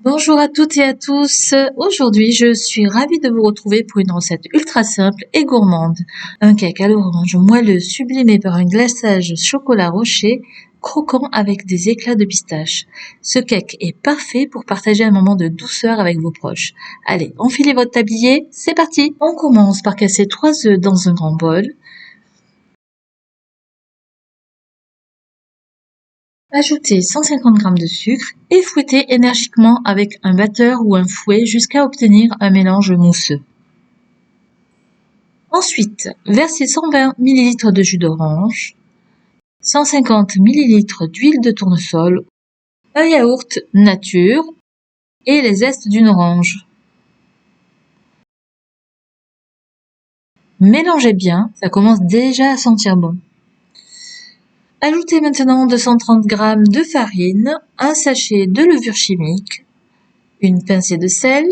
Bonjour à toutes et à tous. Aujourd'hui, je suis ravie de vous retrouver pour une recette ultra simple et gourmande. Un cake à l'orange moelleux sublimé par un glaçage chocolat rocher croquant avec des éclats de pistache. Ce cake est parfait pour partager un moment de douceur avec vos proches. Allez, enfilez votre tablier, c'est parti! On commence par casser 3 œufs dans un grand bol. Ajoutez 150 g de sucre et fouettez énergiquement avec un batteur ou un fouet jusqu'à obtenir un mélange mousseux. Ensuite, versez 120 ml de jus d'orange, 150 ml d'huile de tournesol, un yaourt nature et les zestes d'une orange. Mélangez bien, ça commence déjà à sentir bon. Ajoutez maintenant 230 g de farine, un sachet de levure chimique, une pincée de sel.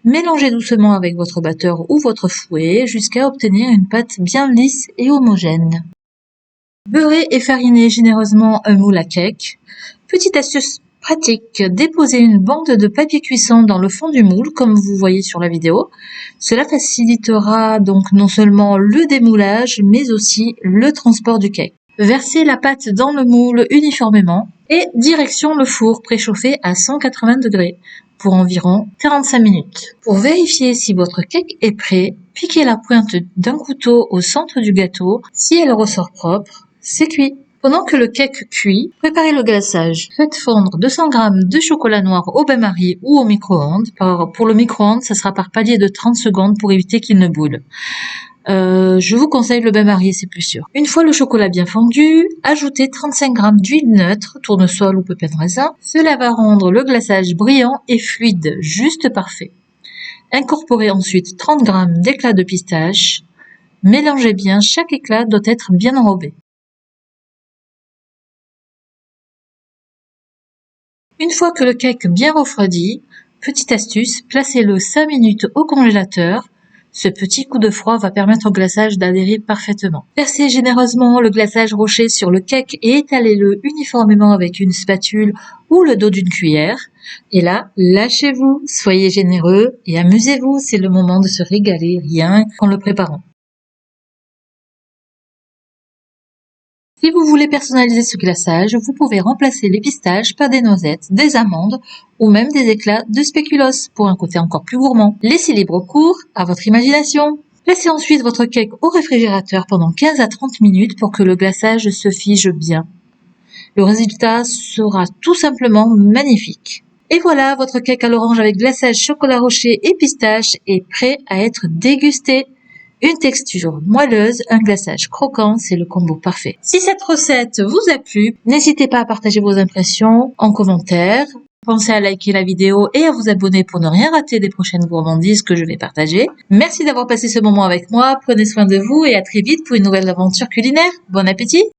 Mélangez doucement avec votre batteur ou votre fouet jusqu'à obtenir une pâte bien lisse et homogène. Beurrez et farinez généreusement un moule à cake. Petite astuce pratique, déposez une bande de papier cuisson dans le fond du moule comme vous voyez sur la vidéo. Cela facilitera donc non seulement le démoulage mais aussi le transport du cake. Versez la pâte dans le moule uniformément et direction le four préchauffé à 180 degrés pour environ 45 minutes. Pour vérifier si votre cake est prêt, piquez la pointe d'un couteau au centre du gâteau. Si elle ressort propre, c'est cuit. Pendant que le cake cuit, préparez le glaçage. Faites fondre 200 g de chocolat noir au bain-marie ou au micro-ondes. Pour le micro-ondes, ça sera par palier de 30 secondes pour éviter qu'il ne boule. Je vous conseille le bain-marie, c'est plus sûr. Une fois le chocolat bien fondu, ajoutez 35 g d'huile neutre, tournesol ou pépins de raisin. Cela va rendre le glaçage brillant et fluide, juste parfait. Incorporez ensuite 30 g d'éclats de pistache. Mélangez bien, chaque éclat doit être bien enrobé. Une fois que le cake bien refroidi, petite astuce, placez-le 5 minutes au congélateur. Ce petit coup de froid va permettre au glaçage d'adhérer parfaitement. Versez généreusement le glaçage rocher sur le cake et étalez-le uniformément avec une spatule ou le dos d'une cuillère. Et là, lâchez-vous, soyez généreux et amusez-vous, c'est le moment de se régaler rien qu'en le préparant. Si vous voulez personnaliser ce glaçage, vous pouvez remplacer les pistaches par des noisettes, des amandes ou même des éclats de spéculoos pour un côté encore plus gourmand. Laissez libre cours à votre imagination. Placez ensuite votre cake au réfrigérateur pendant 15 à 30 minutes pour que le glaçage se fige bien. Le résultat sera tout simplement magnifique. Et voilà, votre cake à l'orange avec glaçage chocolat rocher et pistache est prêt à être dégusté. Une texture moelleuse, un glaçage croquant, c'est le combo parfait. Si cette recette vous a plu, n'hésitez pas à partager vos impressions en commentaire. Pensez à liker la vidéo et à vous abonner pour ne rien rater des prochaines gourmandises que je vais partager. Merci d'avoir passé ce moment avec moi, prenez soin de vous et à très vite pour une nouvelle aventure culinaire. Bon appétit!